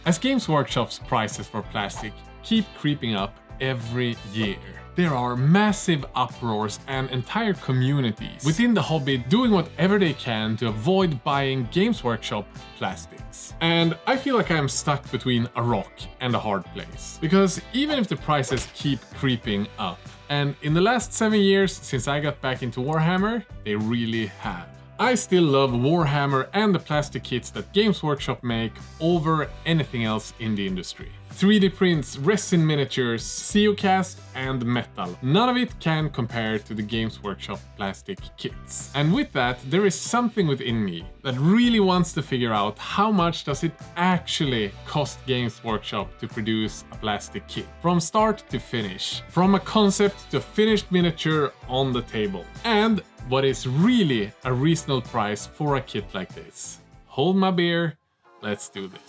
As Games Workshop's prices for plastic keep creeping up every year, there are massive uproars and entire communities within the hobby doing whatever they can to avoid buying Games Workshop plastics. And I feel like I'm stuck between a rock and a hard place. Because even if the prices keep creeping up, and in the last 7 years since I got back into Warhammer, they really have. I still love Warhammer and the plastic kits that Games Workshop make over anything else in the industry. 3D prints, resin miniatures, Ceocast and metal. None of it can compare to the Games Workshop plastic kits. And with that, there is something within me that really wants to figure out how much does it actually cost Games Workshop to produce a plastic kit. From start to finish. From a concept to a finished miniature on the table. And what is really a reasonable price for a kit like this. Hold my beer, let's do this.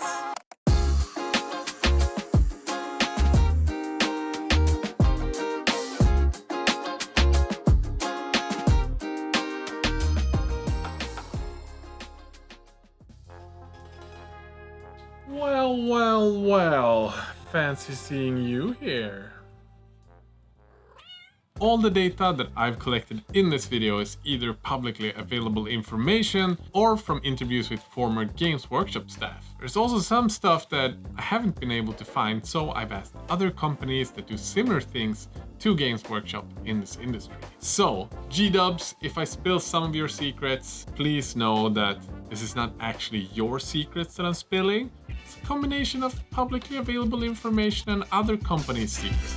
Well, fancy seeing you here. All the data that I've collected in this video is either publicly available information or from interviews with former Games Workshop staff. There's also some stuff that I haven't been able to find, so I've asked other companies that do similar things to Games Workshop in this industry. So, G-dubs, if I spill some of your secrets, please know that this is not actually your secrets that I'm spilling. It's a combination of publicly available information and other companies' secrets.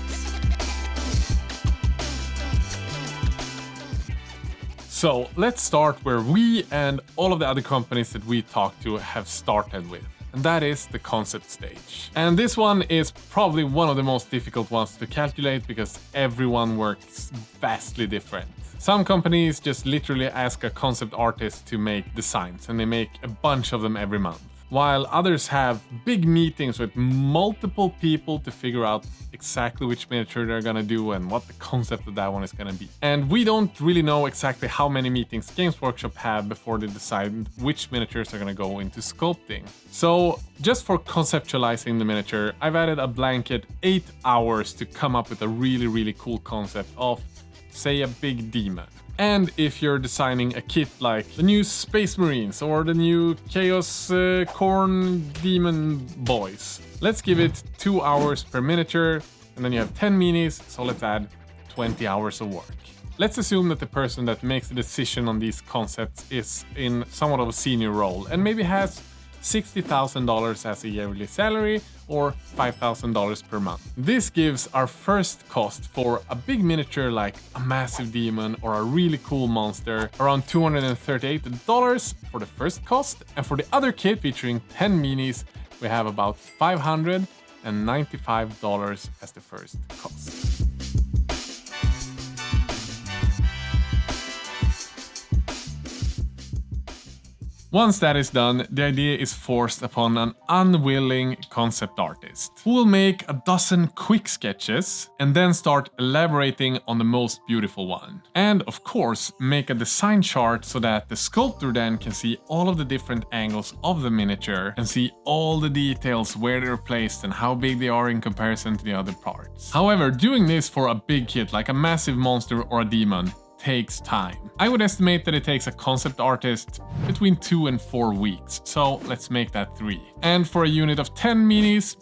So let's start where we and all of the other companies that we talked to have started with. And that is the concept stage. And this one is probably one of the most difficult ones to calculate because everyone works vastly different. Some companies just literally ask a concept artist to make designs and they make a bunch of them every month. While others have big meetings with multiple people to figure out exactly which miniature they're gonna do and what the concept of that one is gonna be. And we don't really know exactly how many meetings Games Workshop have before they decide which miniatures are gonna go into sculpting. So just for conceptualizing the miniature, I've added a blanket 8 hours to come up with a really cool concept of, say, a big demon. And if you're designing a kit like the new Spacemarines or the new Chaos Corn Demon Boys, let's give it 2 hours per miniature, and then you have 10 minis, so let's add 20 hours of work. Let's assume that the person that makes the decision on these concepts is in somewhat of a senior role and maybe has $60,000 as a yearly salary or $5,000 per month. This gives our first cost for a big miniature like a massive demon or a really cool monster around $238 for the first cost, and for the other kit featuring 10 minis we have about $595 as the first cost. Once that is done, the idea is forced upon an unwilling concept artist, who will make a dozen quick sketches and then start elaborating on the most beautiful one. And of course, make a design chart so that the sculptor then can see all of the different angles of the miniature and see all the details where they're placed and how big they are in comparison to the other parts. However, doing this for a big kit like a massive monster or a demon takes time. I would estimate that it takes a concept artist between 2 and 4 weeks, so let's make that 3. And for a unit of 10 minis,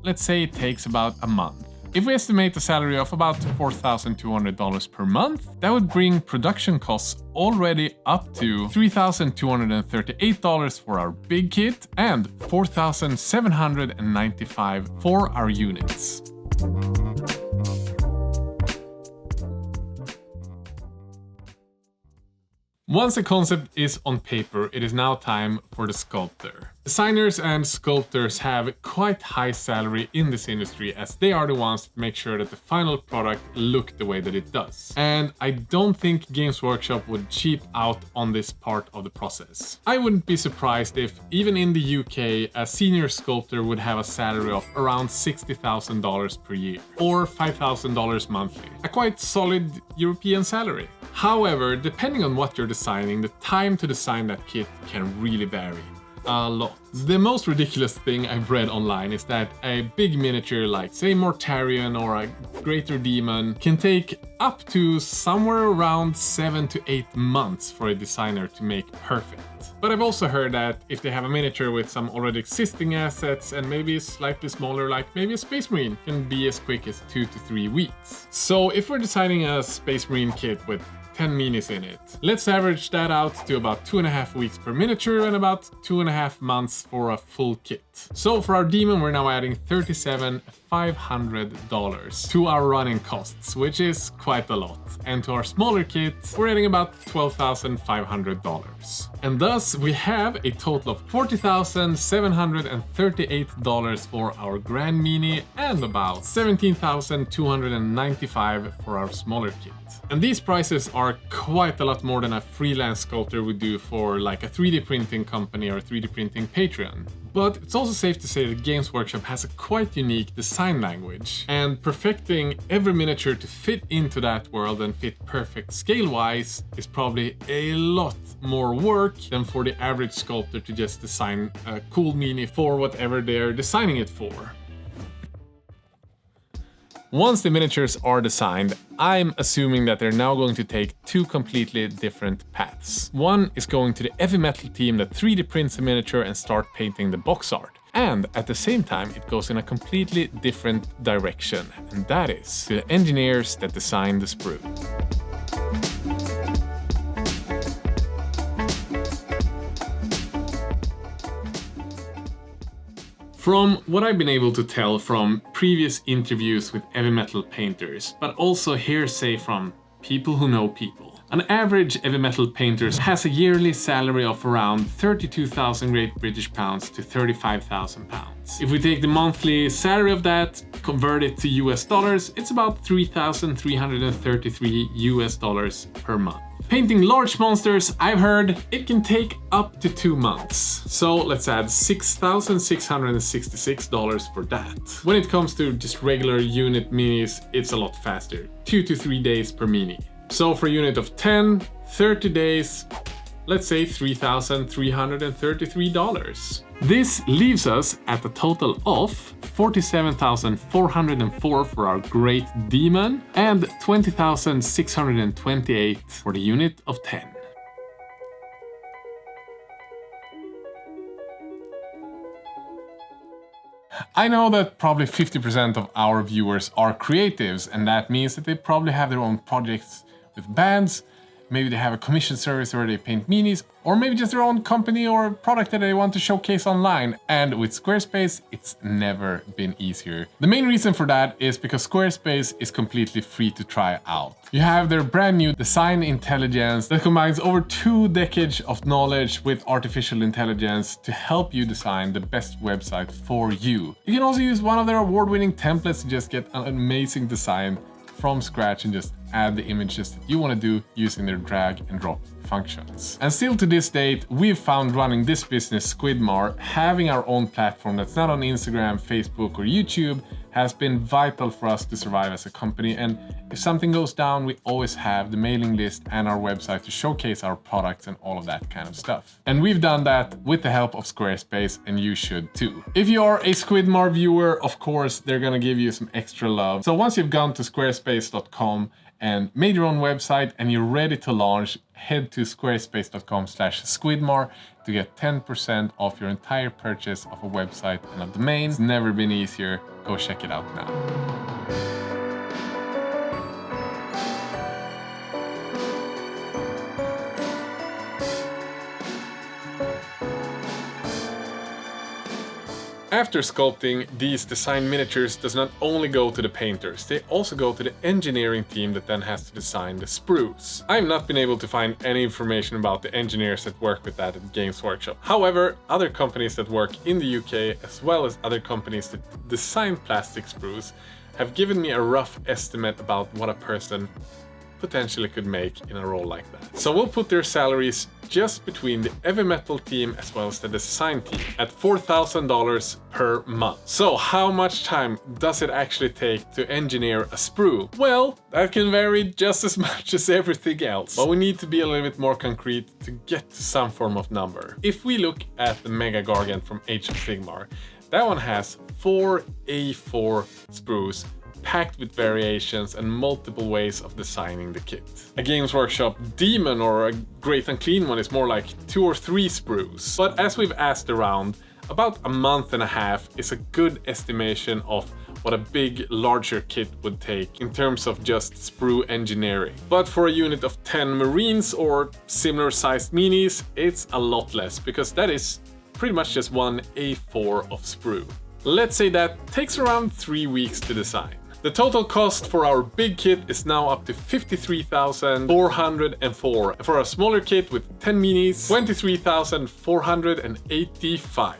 let's say it takes about a month. If we estimate a salary of about $4,200 per month, that would bring production costs already up to $3,238 for our big kit and $4,795 for our units. Once a concept is on paper, it is now time for the sculptor. Designers and sculptors have quite high salary in this industry as they are the ones that make sure that the final product look the way that it does. And I don't think Games Workshop would cheap out on this part of the process. I wouldn't be surprised if, even in the UK, a senior sculptor would have a salary of around $60,000 per year, or $5,000 monthly. A quite solid European salary. However, depending on what you're designing, the time to design that kit can really vary. a lot. The most ridiculous thing I've read online is that a big miniature like, say, Mortarion or a Greater Demon can take up to somewhere around 7 to 8 months for a designer to make perfect. But I've also heard that if they have a miniature with some already existing assets and maybe slightly smaller, like maybe a Space Marine, can be as quick as 2 to 3 weeks. So if we're designing a Space Marine kit with 10 minis in it, let's average that out to about 2.5 weeks per miniature and about 2.5 months for a full kit. So for our demon, we're now adding $37,500 to our running costs, which is quite a lot. And to our smaller kit, we're adding about $12,500. And thus we have a total of $40,738 for our Grand Mini and about $17,295 for our smaller kit. And these prices are quite a lot more than a freelance sculptor would do for like a 3D printing company or a 3D printing Patreon. But it's also safe to say that Games Workshop has a quite unique design language, and perfecting every miniature to fit into that world and fit perfect scale-wise is probably a lot more work than for the average sculptor to just design a cool mini for whatever they're designing it for. Once the miniatures are designed, I'm assuming that they're now going to take two completely different paths. One is going to the heavy metal team that 3D prints a miniature and start painting the box art. And at the same time, it goes in a completely different direction, and that is to the engineers that design the sprue. From what I've been able to tell from previous interviews with heavy metal painters, but also hearsay from people who know people, an average heavy metal painter has a yearly salary of around 32,000 Great British pounds to 35,000 pounds. If we take the monthly salary of that, convert it to US dollars, it's about 3,333 US dollars per month. Painting large monsters, I've heard, it can take up to 2 months. So let's add $6,666 for that. When it comes to just regular unit minis, it's a lot faster, 2 to 3 days per mini. So for a unit of 10, 30 days, let's say $3,333. This leaves us at a total of $47,404 for our Great Demon and $20,628 for the unit of 10. I know that probably 50% of our viewers are creatives, and that means that they probably have their own projects with bands. Maybe they have a commission service where they paint minis, or maybe just their own company or product that they want to showcase online. And with Squarespace, it's never been easier. The main reason for that is because Squarespace is completely free to try out. You have their brand new design intelligence that combines over 2 decades of knowledge with artificial intelligence to help you design the best website for you. You can also use one of their award-winning templates to just get an amazing design from scratch and just add the images that you want to do using their drag and drop functions. And still to this date, we've found running this business, Squidmar, having our own platform that's not on Instagram, Facebook or YouTube has been vital for us to survive as a company. And if something goes down, we always have the mailing list and our website to showcase our products and all of that kind of stuff. And we've done that with the help of Squarespace, and you should too. If you are a Squidmar viewer, of course, they're gonna give you some extra love. So once you've gone to squarespace.com and made your own website and you're ready to launch, head to squarespace.com/Squidmar to get 10% off your entire purchase of a website and a domain. It's never been easier. Go check it out now. After sculpting, these design miniatures does not only go to the painters, they also go to the engineering team that then has to design the sprues. I've not been able to find any information about the engineers that work with that at Games Workshop. However, other companies that work in the UK, as well as other companies that design plastic sprues, have given me a rough estimate about what a person potentially could make in a role like that. So we'll put their salaries just between the heavy metal team as well as the design team at $4,000 per month. So how much time does it actually take to engineer a sprue? Well, that can vary just as much as everything else, but we need to be a little bit more concrete to get to some form of number. If we look at the Mega Gargant from Age of Sigmar, that one has 4 A4 sprues packed with variations and multiple ways of designing the kit. A Games Workshop Demon or a Great Unclean one is more like 2 or 3 sprues. But as we've asked around, about a month and a half is a good estimation of what a big, larger kit would take in terms of just sprue engineering. But for a unit of 10 Marines or similar sized minis, it's a lot less, because that is pretty much just one A4 of sprue. Let's say that takes around 3 weeks to design. The total cost for our big kit is now up to $53,404. For a smaller kit with 10 minis, $23,485.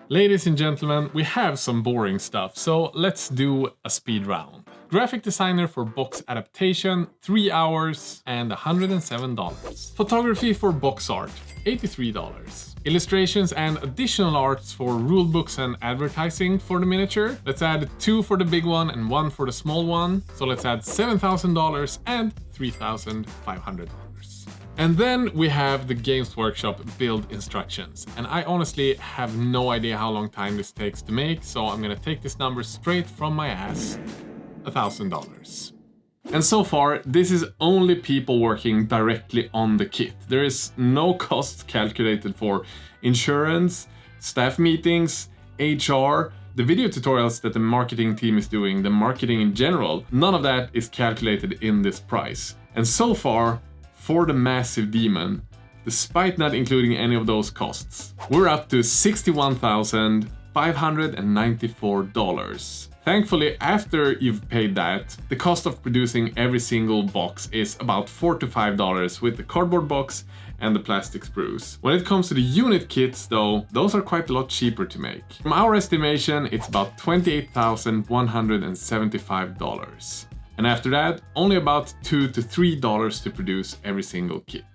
Ladies and gentlemen, we have some boring stuff, so let's do a speed round. Graphic designer for box adaptation, 3 hours and $107. Photography for box art, $83. Illustrations and additional arts for rulebooks and advertising for the miniature. Let's add 2 for the big one and 1 for the small one. So let's add $7,000 and $3,500. And then we have the Games Workshop build instructions. And I honestly have no idea how long time this takes to make, so I'm gonna take this number straight from my ass, $1,000. And so far, this is only people working directly on the kit. There is no cost calculated for insurance, staff meetings, HR, the video tutorials that the marketing team is doing, the marketing in general. None of that is calculated in this price. And so far, for the massive demon, despite not including any of those costs, we're up to $61,594. Thankfully, after you've paid that, the cost of producing every single box is about $4 to $5 with the cardboard box and the plastic sprues. When it comes to the unit kits though, those are quite a lot cheaper to make. From our estimation, it's about $28,175. And after that, only about $2 to $3 to produce every single kit.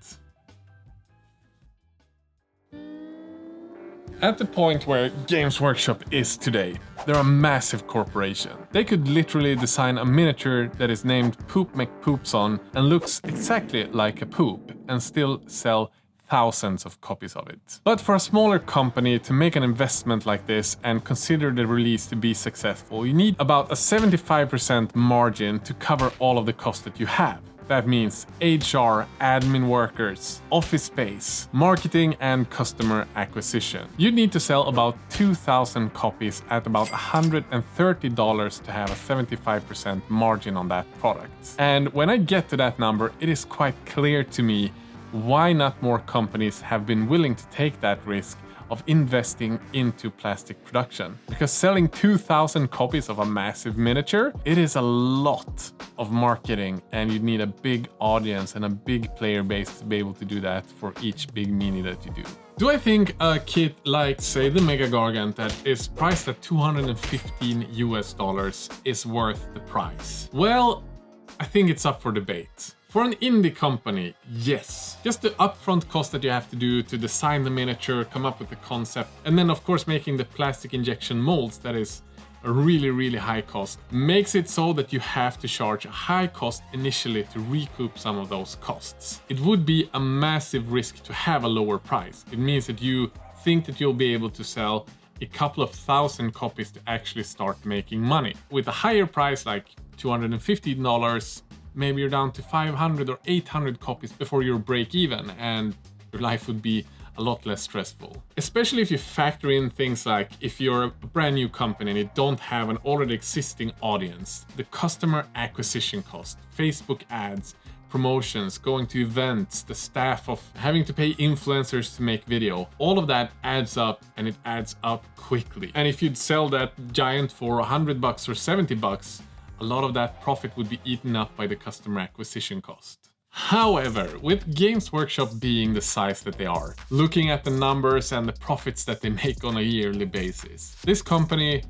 At the point where Games Workshop is today, they're a massive corporation. They could literally design a miniature that is named Poop McPoopson and looks exactly like a poop and still sell thousands of copies of it. But for a smaller company to make an investment like this and consider the release to be successful, you need about a 75% margin to cover all of the costs that you have. That means HR, admin workers, office space, marketing and customer acquisition. You need to sell about 2,000 copies at about $130 to have a 75% margin on that product. And when I get to that number, it is quite clear to me why not more companies have been willing to take that risk of investing into plastic production. Because selling 2,000 copies of a massive miniature, it is a lot of marketing, and you need a big audience and a big player base to be able to do that for each big mini that you do. Do I think a kit like, say, the Mega Gargant that is priced at $215 US is worth the price? Well, I think it's up for debate. For an indie company, yes. Just the upfront cost that you have to do to design the miniature, come up with the concept, and then of course making the plastic injection molds, that is a really high cost, makes it so that you have to charge a high cost initially to recoup some of those costs. It would be a massive risk to have a lower price. It means that you think that you'll be able to sell a couple of thousand copies to actually start making money. With a higher price like $215, maybe you're down to 500 or 800 copies before you break even, and your life would be a lot less stressful. Especially if you factor in things like if you're a brand new company and you don't have an already existing audience, the customer acquisition cost, Facebook ads, promotions, going to events, the staff of having to pay influencers to make video, all of that adds up, and it adds up quickly. And if you'd sell that giant for $100 or $70, a lot of that profit would be eaten up by the customer acquisition cost. However, with Games Workshop being the size that they are, looking at the numbers and the profits that they make on a yearly basis, this company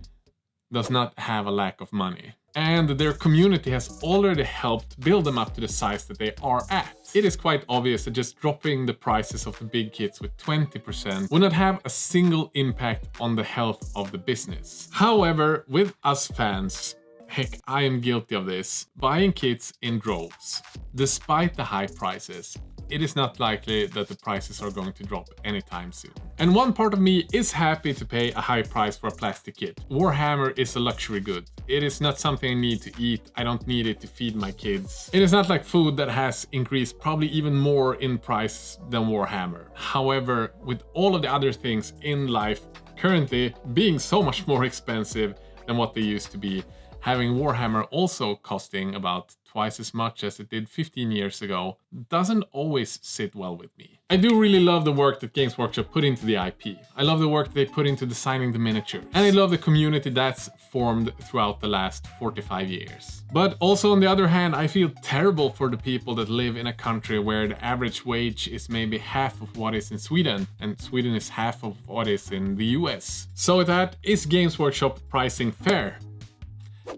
does not have a lack of money. and their community has already helped build them up to the size that they are at. It is quite obvious that just dropping the prices of the big kits with 20% would not have a single impact on the health of the business. However, with us fans, heck, I am guilty of this, buying kits in droves, despite the high prices, it is not likely that the prices are going to drop anytime soon. And one part of me is happy to pay a high price for a plastic kit. Warhammer is a luxury good. It is not something I need to eat. I don't need it to feed my kids. It is not like food that has increased probably even more in price than Warhammer. However, with all of the other things in life currently being so much more expensive than what they used to be, having Warhammer also costing about twice as much as it did 15 years ago doesn't always sit well with me. I do really love the work that Games Workshop put into the IP. I love the work they put into designing the miniatures. And I love the community that's formed throughout the last 45 years. But also on the other hand, I feel terrible for the people that live in a country where the average wage is maybe half of what is in Sweden, and Sweden is half of what is in the US. So with that, is Games Workshop pricing fair?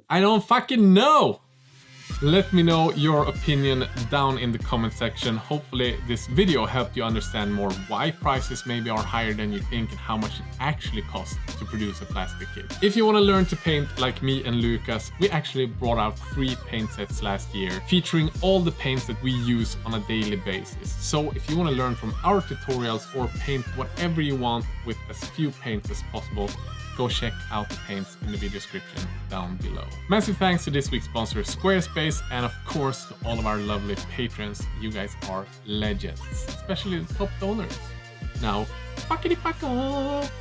I don't fucking know! Let me know your opinion down in the comment section. Hopefully this video helped you understand more why prices maybe are higher than you think and how much it actually costs to produce a plastic kit. If you want to learn to paint like me and Lucas, we actually brought out 3 paint sets last year featuring all the paints that we use on a daily basis. So if you want to learn from our tutorials or paint whatever you want with as few paints as possible, go check out the paints in the video description down below. Massive thanks to this week's sponsor Squarespace, and of course to all of our lovely patrons. You guys are legends, especially the top donors. Now, fuckity fuck off!